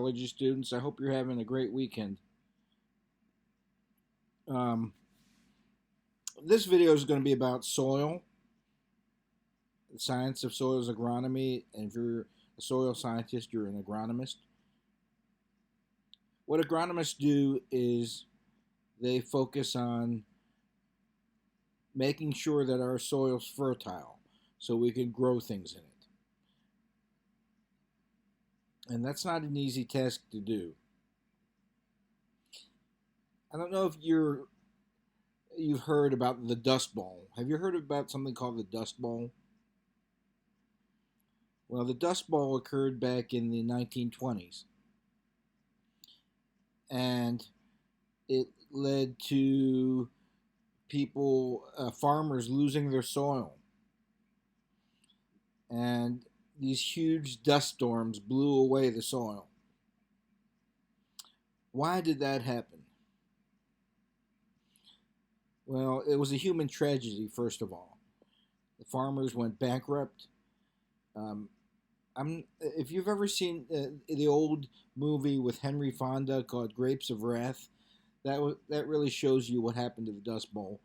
Biology students. I hope you're having a great weekend. Um, this video is going to be about soil, the science of soils agronomy, and if you're a soil scientist, you're an agronomist. What agronomists do is they focus on making sure that our soil's fertile so we can grow things in it. And that's not an easy task to do. I don't know if you've heard about the Dust Bowl. Have you heard about something called the Dust Bowl? Well, the Dust Bowl occurred back in the 1920s, and it led to farmers losing their soil. And these huge dust storms blew away the soil. Why did that happen? Well, it was a human tragedy, first of all. The farmers went bankrupt. Um, if you've ever seen the old movie with Henry Fonda called Grapes of Wrath, that really shows you what happened to the Dust Bowl.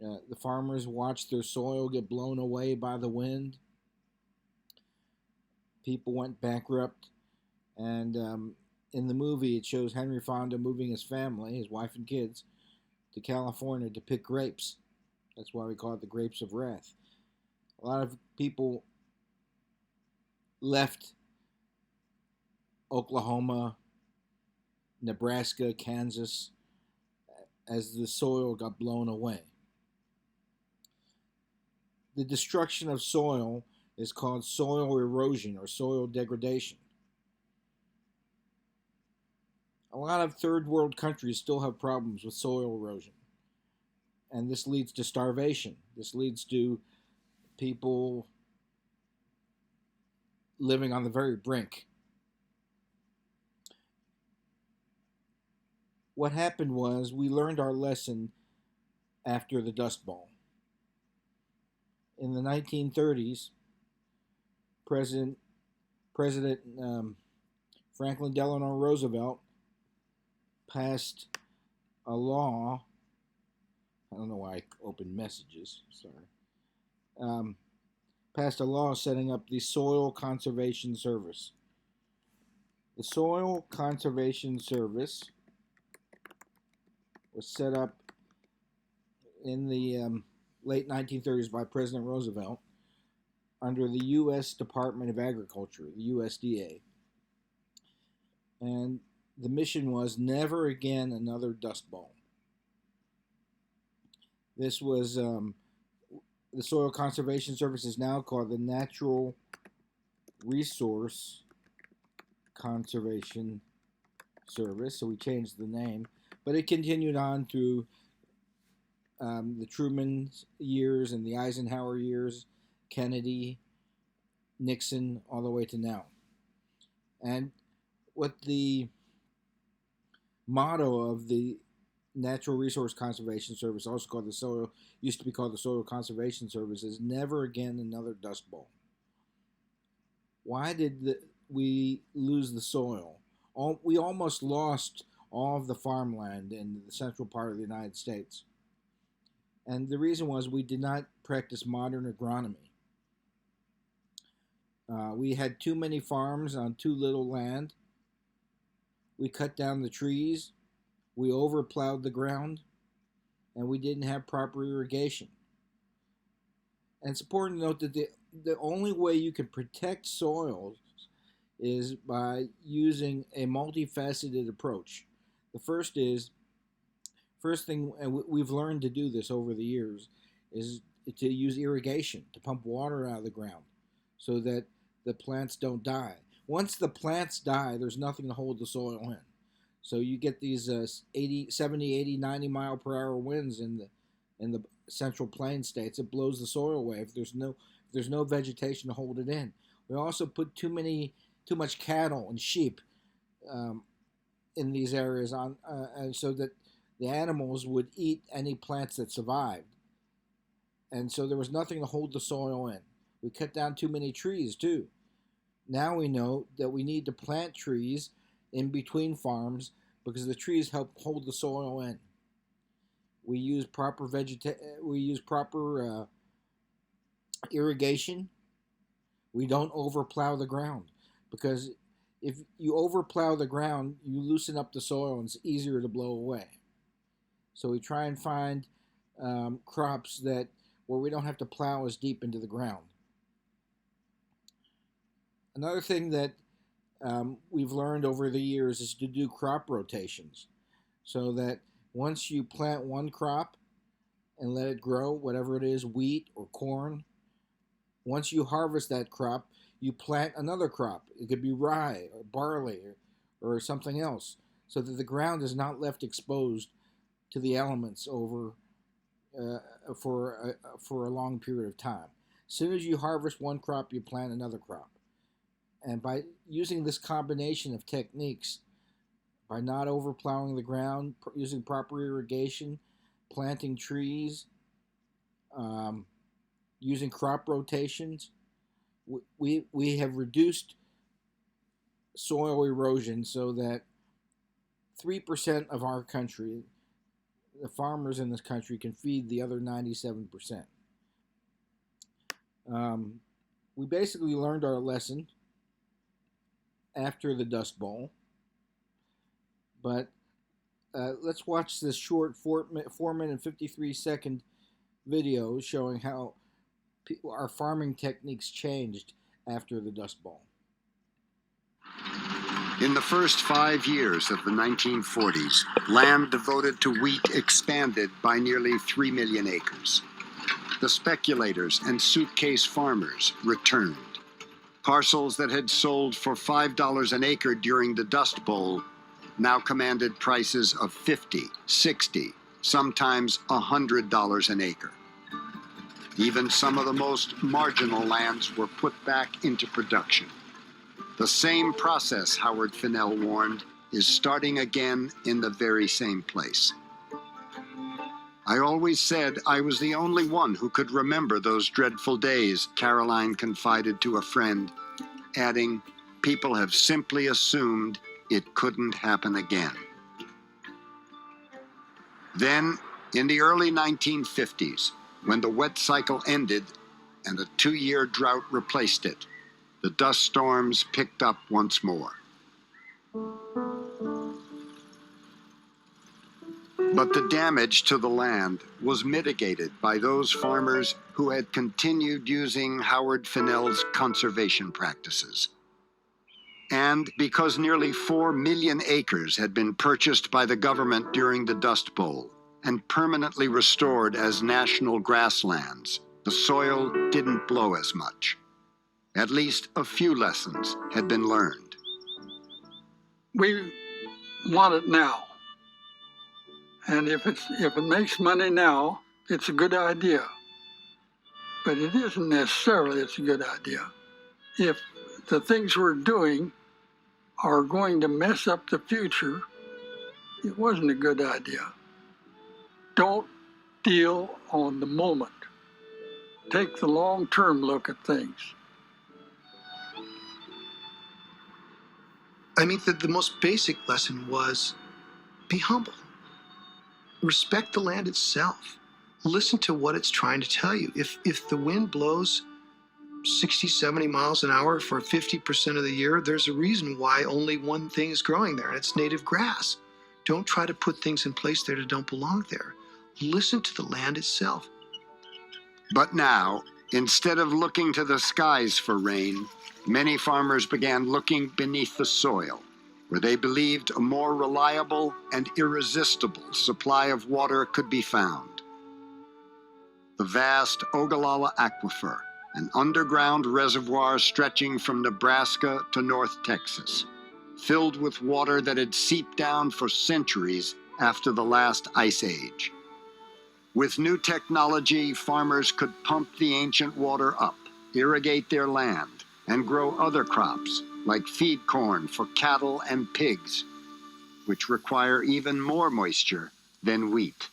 The farmers watched their soil get blown away by the wind. People went bankrupt, and in the movie, it shows Henry Fonda moving his family, his wife and kids, to California to pick grapes. That's why we call it the Grapes of Wrath. A lot of people left Oklahoma, Nebraska, Kansas as the soil got blown away. The destruction of soil is called soil erosion or soil degradation. A lot of third world countries still have problems with soil erosion, and this leads to starvation. This leads to people living on the very brink. What happened was we learned our lesson after the Dust Bowl. In the 1930s, President Franklin Delano Roosevelt passed a law. I don't know why I opened messages. Sorry. Passed a law setting up the Soil Conservation Service. The Soil Conservation Service was set up in the late 1930s by President Roosevelt under the U.S. Department of Agriculture, the USDA. And the mission was never again another Dust Bowl. This was the Soil Conservation Service is now called the Natural Resource Conservation Service, so we changed the name. But it continued on through the Truman years and the Eisenhower years, Kennedy, Nixon, all the way to now. And what the motto of the Natural Resource Conservation Service, also called used to be called the Soil Conservation Service, is never again another Dust Bowl. Why did we lose the soil? We almost lost all of the farmland in the central part of the United States. And the reason was we did not practice modern agronomy. We had too many farms on too little land. We cut down the trees. We overplowed the ground. And we didn't have proper irrigation. And it's important to note that the only way you can protect soils is by using a multifaceted approach. The first thing, and we've learned to do this over the years, is to use irrigation, to pump water out of the ground so that the plants don't die. Once the plants die, there's nothing to hold the soil in. So you get these 70, 80, 90 mile per hour winds in the central plain states. It blows the soil away if there's no vegetation to hold it in. We also put too much cattle and sheep in these areas and so that the animals would eat any plants that survived. And so there was nothing to hold the soil in. We cut down too many trees too. Now we know that we need to plant trees in between farms because the trees help hold the soil in. We use proper irrigation. We don't overplow the ground because if you overplow the ground, you loosen up the soil and it's easier to blow away. So we try and find crops where we don't have to plow as deep into the ground. Another thing that we've learned over the years is to do crop rotations, so that once you plant one crop and let it grow, whatever it is, wheat or corn, once you harvest that crop, you plant another crop. It could be rye or barley or something else, so that the ground is not left exposed to the elements for a long period of time. As soon as you harvest one crop, you plant another crop. And by using this combination of techniques, by not overplowing the ground, using proper irrigation, planting trees, using crop rotations, we have reduced soil erosion so that 3% of our country, the farmers in this country, can feed the other 97%. We basically learned our lesson after the Dust Bowl, but let's watch this short 4-minute 53-second video showing how our farming techniques changed after the Dust Bowl. In the first 5 years of the 1940s, land devoted to wheat expanded by nearly 3 million acres. The speculators and suitcase farmers returned. Parcels that had sold for $5 an acre during the Dust Bowl now commanded prices of $50, $60, sometimes $100 an acre. Even some of the most marginal lands were put back into production. The same process, Howard Finnell warned, is starting again in the very same place. I always said I was the only one who could remember those dreadful days, Caroline confided to a friend, adding, people have simply assumed it couldn't happen again. Then, in the early 1950s, when the wet cycle ended and a 2-year drought replaced it, the dust storms picked up once more. But the damage to the land was mitigated by those farmers who had continued using Howard Finnell's conservation practices. And because nearly 4 million acres had been purchased by the government during the Dust Bowl and permanently restored as national grasslands, the soil didn't blow as much. At least a few lessons had been learned. We want it now. And if it makes money now, it's a good idea. But it isn't necessarily it's a good idea. If the things we're doing are going to mess up the future, it wasn't a good idea. Don't deal on the moment. Take the long-term look at things. I mean, the most basic lesson was be humble. Respect the land itself. Listen to what it's trying to tell you. If the wind blows 60, 70 miles an hour for 50% of the year, there's a reason why only one thing is growing there, and it's native grass. Don't try to put things in place there that don't belong there. Listen to the land itself. But now, instead of looking to the skies for rain, many farmers began looking beneath the soil, where they believed a more reliable and irresistible supply of water could be found. The vast Ogallala Aquifer, an underground reservoir stretching from Nebraska to North Texas, filled with water that had seeped down for centuries after the last ice age. With new technology, farmers could pump the ancient water up, irrigate their land, and grow other crops, like feed corn for cattle and pigs, which require even more moisture than wheat.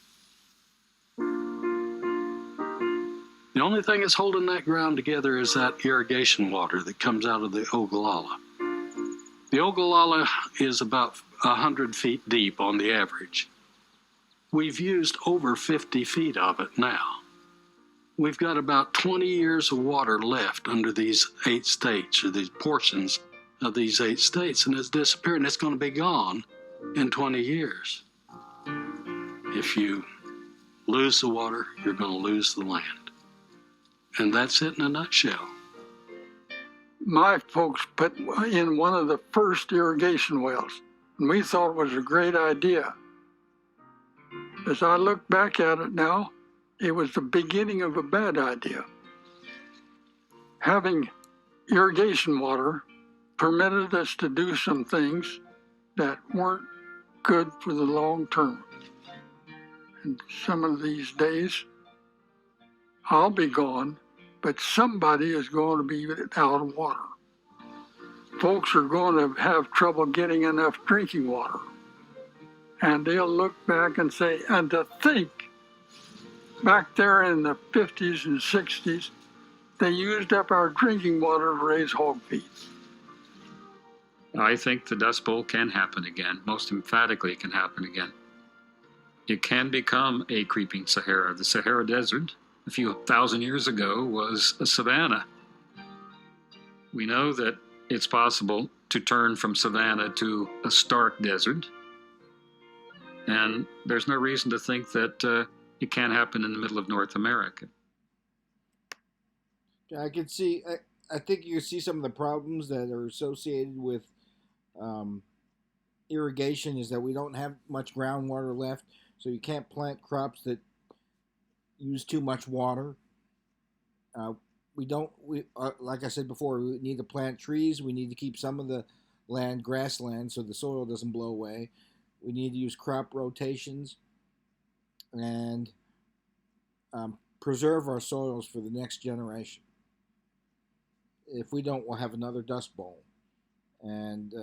The only thing that's holding that ground together is that irrigation water that comes out of the Ogallala. The Ogallala is about 100 feet deep on the average. We've used over 50 feet of it now. We've got about 20 years of water left under these 8 states, or these portions of these 8 states, and it's disappearing. It's going to be gone in 20 years. If you lose the water, you're going to lose the land. And that's it in a nutshell. My folks put in one of the first irrigation wells, and we thought it was a great idea. As I look back at it now, it was the beginning of a bad idea. Having irrigation water permitted us to do some things that weren't good for the long term. And some of these days, I'll be gone, but somebody is going to be out of water. Folks are going to have trouble getting enough drinking water. And they'll look back and say, and to think, back there in the 50s and 60s, they used up our drinking water to raise hog feed. I think the Dust Bowl can happen again. Most emphatically, it can happen again. It can become a creeping Sahara. The Sahara Desert, a few thousand years ago, was a savanna. We know that it's possible to turn from savanna to a stark desert. And there's no reason to think that it can't happen in the middle of North America. I can see. I think you can see some of the problems that are associated with irrigation is that we don't have much groundwater left, so you can't plant crops that use too much water. We like I said before, we need to plant trees. We need to keep some of the land grassland so the soil doesn't blow away. We need to use crop rotations and preserve our soils for the next generation. If we don't, we'll have another Dust Bowl. And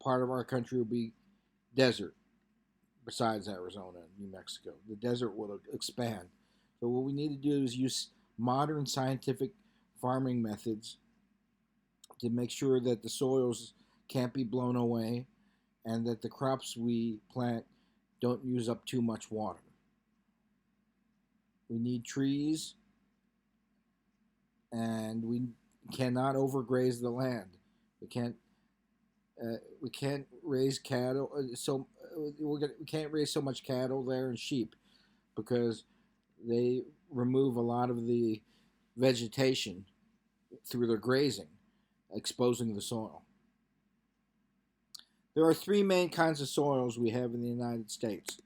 part of our country will be desert, besides Arizona and New Mexico. The desert will expand. So what we need to do is use modern scientific farming methods to make sure that the soils can't be blown away and that the crops we plant don't use up too much water. We need trees, and we cannot overgraze the land. We can't raise cattle. We can't raise so much cattle there and sheep because they remove a lot of the vegetation through their grazing, exposing the soil. There are 3 main kinds of soils we have in the United States.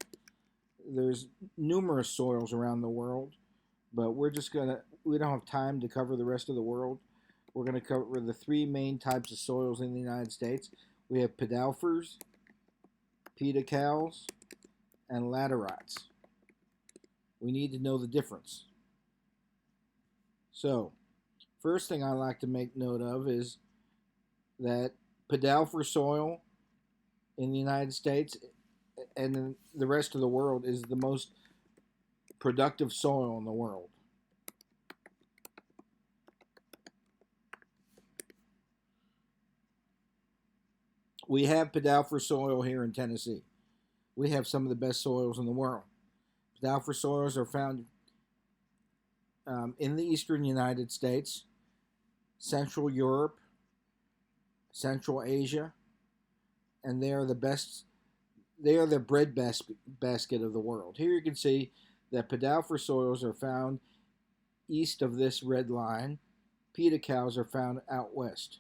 There's numerous soils around the world, but we don't have time to cover the rest of the world. We're going to cover the 3 main types of soils in the United States. We have pedalfers, pedicals, and laterites. We need to know the difference. So, first thing I like to make note of is that pedalfer soil in the United States and in the rest of the world is the most productive soil in the world. We have pedalfer soil here in Tennessee. We have some of the best soils in the world. Pedalfer soils are found in the eastern United States, Central Europe, Central Asia, and they are the best. They are the bread basket of the world. Here you can see that pedalfer soils are found east of this red line. Pedicals are found out west.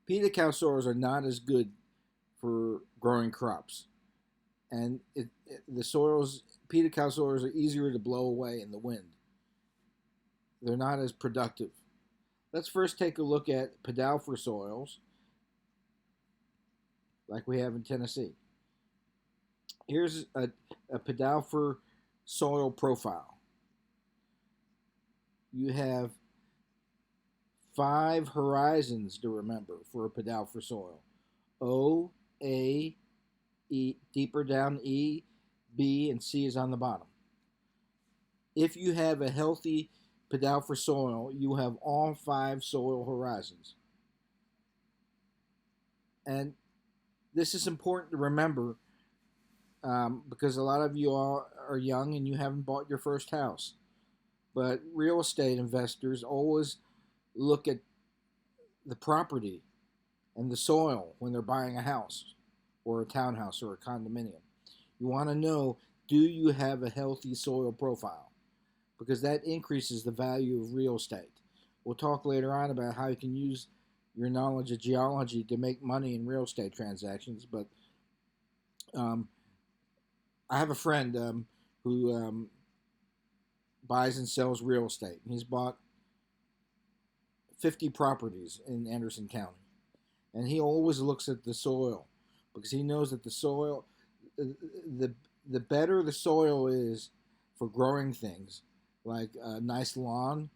Pedical soils are not as good for growing crops, and pedical soils are easier to blow away in the wind. They're not as productive. Let's first take a look at pedalfer soils, like we have in Tennessee. Here's a pedalfer soil profile. You have 5 horizons to remember for a pedalfer soil. O, A, E, deeper down E, B, and C is on the bottom. If you have a healthy pedalfer soil, you have all 5 soil horizons. And this is important to remember because a lot of you all are young and you haven't bought your first house. But real estate investors always look at the property and the soil when they're buying a house or a townhouse or a condominium. You want to know, do you have a healthy soil profile? Because that increases the value of real estate. We'll talk later on about how you can use your knowledge of geology to make money in real estate transactions. But I have a friend who buys and sells real estate. He's bought 50 properties in Anderson County. And he always looks at the soil because he knows that the soil, the better the soil is for growing things, like a nice lawn,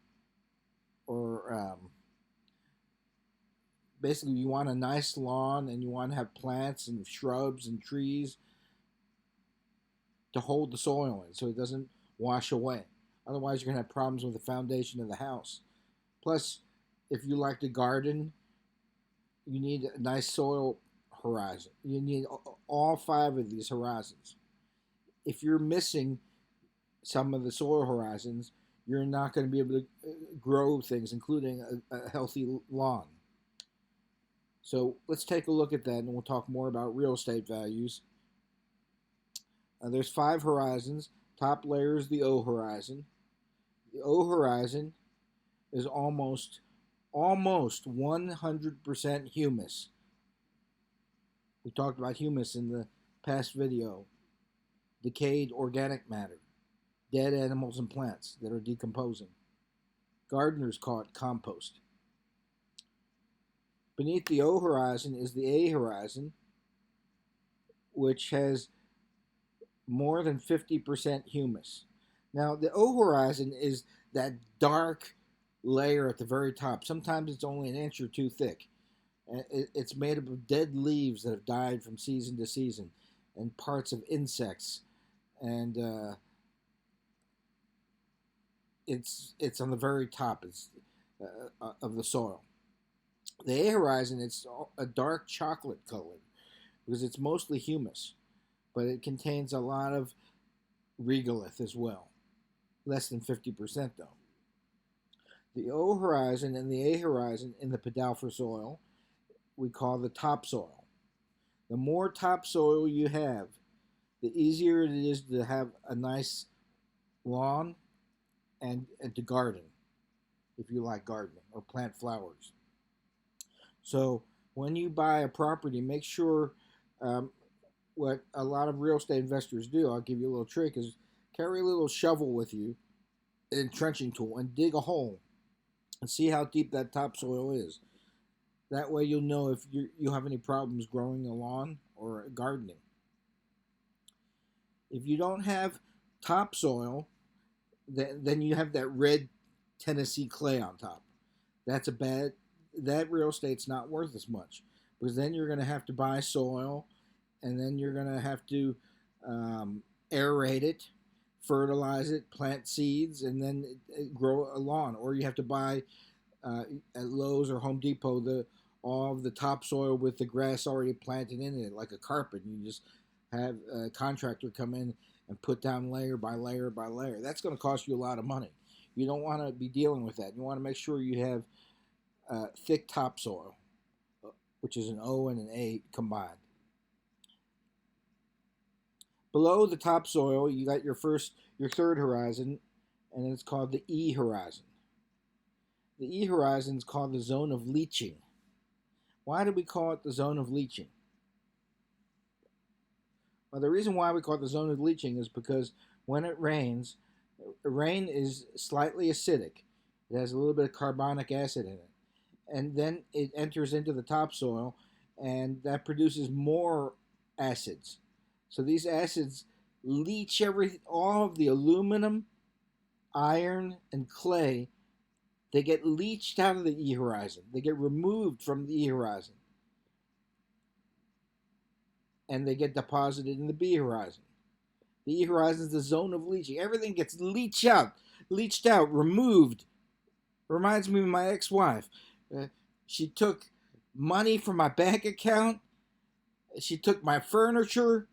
or basically you want a nice lawn and you want to have plants and shrubs and trees to hold the soil in so it doesn't wash away. Otherwise, you're going to have problems with the foundation of the house. Plus, if you like to garden, you need a nice soil horizon. You need all 5 of these horizons. If you're missing some of the soil horizons, you're not going to be able to grow things, including a healthy lawn. So let's take a look at that, and we'll talk more about real estate values. There's 5 horizons. Top layer is the O horizon. The O horizon is almost 100% humus. We talked about humus in the past video. Decayed organic matter, dead animals and plants that are decomposing. Gardeners call it compost. Beneath the O horizon is the A horizon, which has more than 50% humus. Now, the O horizon is that dark layer at the very top. Sometimes it's only an inch or 2 thick. It's made up of dead leaves that have died from season to season and parts of insects. And it's on the very top of the soil. The A horizon, it's a dark chocolate color because it's mostly humus, but it contains a lot of regolith as well. Less than 50% though. The O horizon and the A horizon in the pedalfer soil we call the topsoil. The more topsoil you have, the easier it is to have a nice lawn and to garden, if you like gardening, or plant flowers. So when you buy a property, make sure what a lot of real estate investors do, I'll give you a little trick, is carry a little shovel with you and trenching tool and dig a hole and see how deep that topsoil is. That way you'll know if you have any problems growing a lawn or gardening. If you don't have topsoil, then you have that red Tennessee clay on top. That's that real estate's not worth as much, because then you're going to have to buy soil, and then you're going to have to aerate it, fertilize it, plant seeds, and then grow a lawn. Or you have to buy at Lowe's or Home Depot all of the topsoil with the grass already planted in it, like a carpet. And you just have a contractor come in and put down layer by layer by layer. That's going to cost you a lot of money. You don't want to be dealing with that. You want to make sure you have thick topsoil, which is an O and an A combined. Below the topsoil, you got your third horizon, and it's called the E horizon. The E horizon is called the zone of leaching. Why do we call it the zone of leaching? Well, the reason why we call it the zone of leaching is because when it rains, rain is slightly acidic. It has a little bit of carbonic acid in it. And then it enters into the topsoil, and that produces more acids. So these acids leach all of the aluminum, iron, and clay. They get leached out of the E horizon. They get removed from the E horizon. And they get deposited in the B horizon. The E horizon is the zone of leaching. Everything gets leached out, removed. Reminds me of my ex-wife. She took money from my bank account She took my furniture.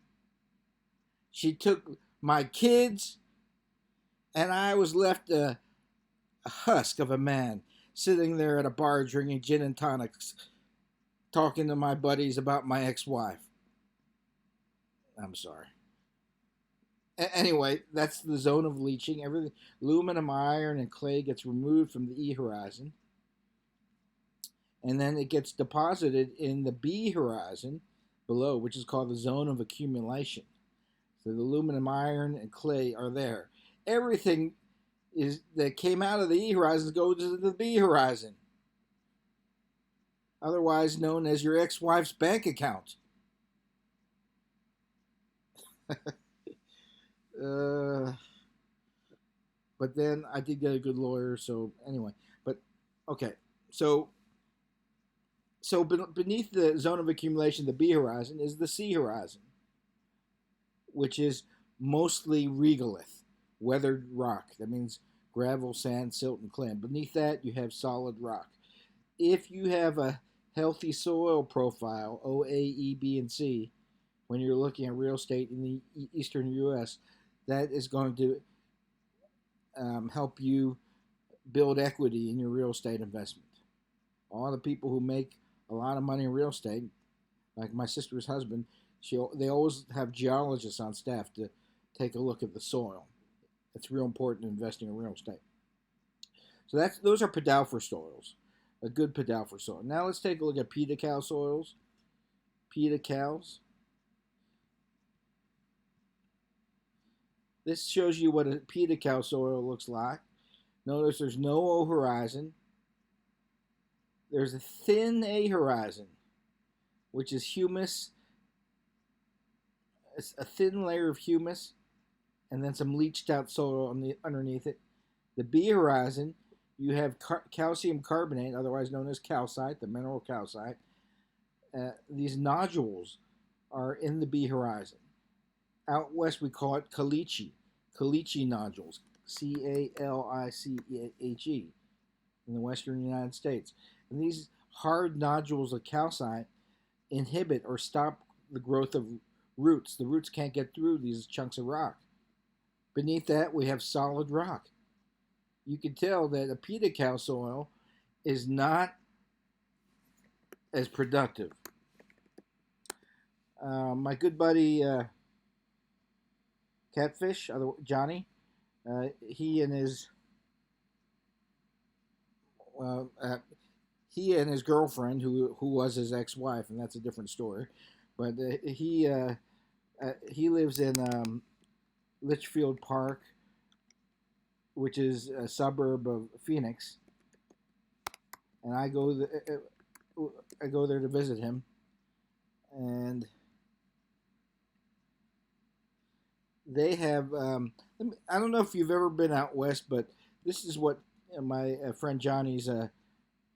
She took my kids. And I was left a husk of a man sitting there at a bar drinking gin and tonics, talking to my buddies about my ex-wife. I'm sorry. Anyway, that's the zone of leaching. Everything, aluminum, iron, and clay gets removed from the E horizon, and then it gets deposited in the B horizon below, which is called the zone of accumulation. So the aluminum, iron, and clay are there. Everything is that came out of the E horizon goes to the B horizon, otherwise known as your ex-wife's bank account. But then I did get a good lawyer, so anyway. But okay, so beneath the zone of accumulation, the B horizon, is the C horizon, which is mostly regolith, weathered rock. That means gravel, sand, silt, and clay. And beneath that, you have solid rock. If you have a healthy soil profile, O, A, E, B, and C, when you're looking at real estate in the eastern U.S., that is going to help you build equity in your real estate investment. All the people who make a lot of money in real estate, like my sister's husband, they always have geologists on staff to take a look at the soil. It's real important in investing in real estate. So those are Pedalfer soils, a good Pedalfer soil. Now let's take a look at Kal soils. Kals. This shows you what a Kal soil looks like. Notice there's no O horizon. There's a thin A horizon, which is humus. It's a thin layer of humus, and then some leached out soil underneath it. The B horizon, you have calcium carbonate, otherwise known as calcite, the mineral calcite. These nodules are in the B horizon. Out west, we call it caliche nodules, Caliche, in the western United States. And these hard nodules of calcite inhibit or stop the growth of roots. The roots can't get through these chunks of rock. Beneath that, we have solid rock. You can tell that a Kal soil is not as productive. My good buddy Catfish, Johnny, he and his girlfriend, who was his ex-wife, and that's a different story. But he lives in Litchfield Park, which is a suburb of Phoenix, and I go there to visit him, and they have I don't know if you've ever been out west, but this is what my friend Johnny's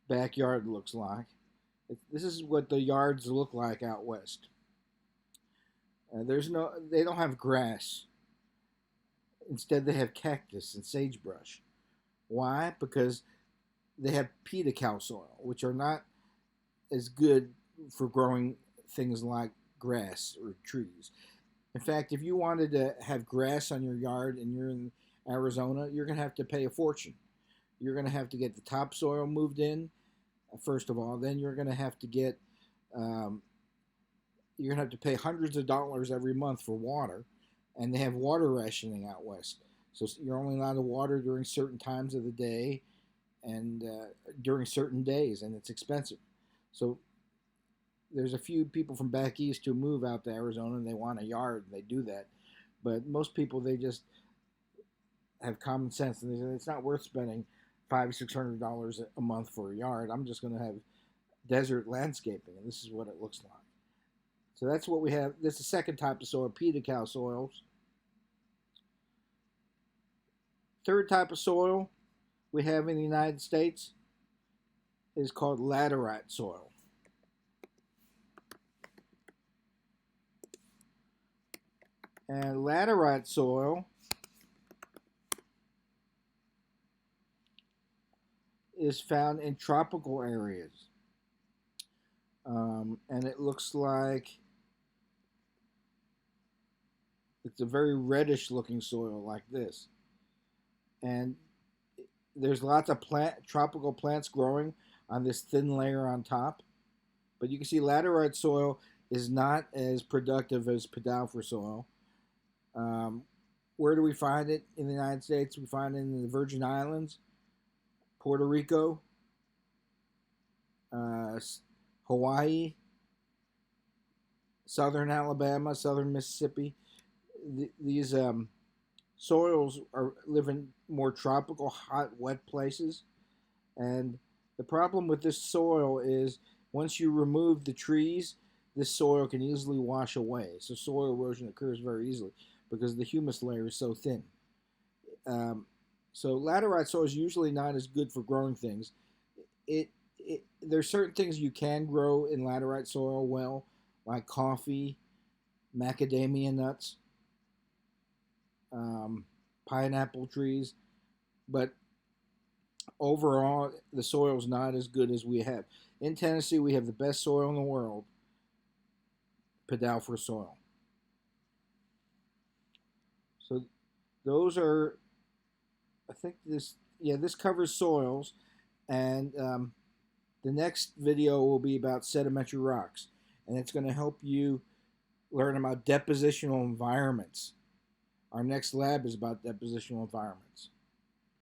backyard looks like. This is what the yards look like out west. They don't have grass. Instead, they have cactus and sagebrush. Why? Because they have Kal soil, which are not as good for growing things like grass or trees. In fact, if you wanted to have grass on your yard and you're in Arizona, you're going to have to pay a fortune. You're going to have to get the topsoil moved in, first of all. Then you're going to have to get, you're going to have to pay hundreds of dollars every month for water. And they have water rationing out west. So you're only allowed to water during certain times of the day and during certain days, and it's expensive. So there's a few people from back east who move out to Arizona and they want a yard, and they do that. But most people, they just have common sense, and they say it's not worth spending $500-600 a month for a yard. I'm just going to have desert landscaping, and this is what it looks like. So that's what we have. This is the second type of soil, Kal soils. Third type of soil we have in the United States is called Laterite soil. And Laterite soil is found in tropical areas. And it looks like It's a very reddish looking soil like this. And there's lots of tropical plants growing on this thin layer on top. But you can see laterite soil is not as productive as Podouffer soil. Where do we find it in the United States? We find it in the Virgin Islands, Puerto Rico, Hawaii, southern Alabama, southern Mississippi. These soils live in more tropical, hot, wet places. And the problem with this soil is once you remove the trees, this soil can easily wash away. So soil erosion occurs very easily because the humus layer is so thin. So laterite soil is usually not as good for growing things. There's certain things you can grow in laterite soil well, like coffee, macadamia nuts, pineapple trees, but overall the soil is not as good as we have. In Tennessee, we have the best soil in the world, Podouffer soil. So those are, I think this covers soils, and the next video will be about sedimentary rocks, and it's going to help you learn about depositional environments. Our next lab is about depositional environments.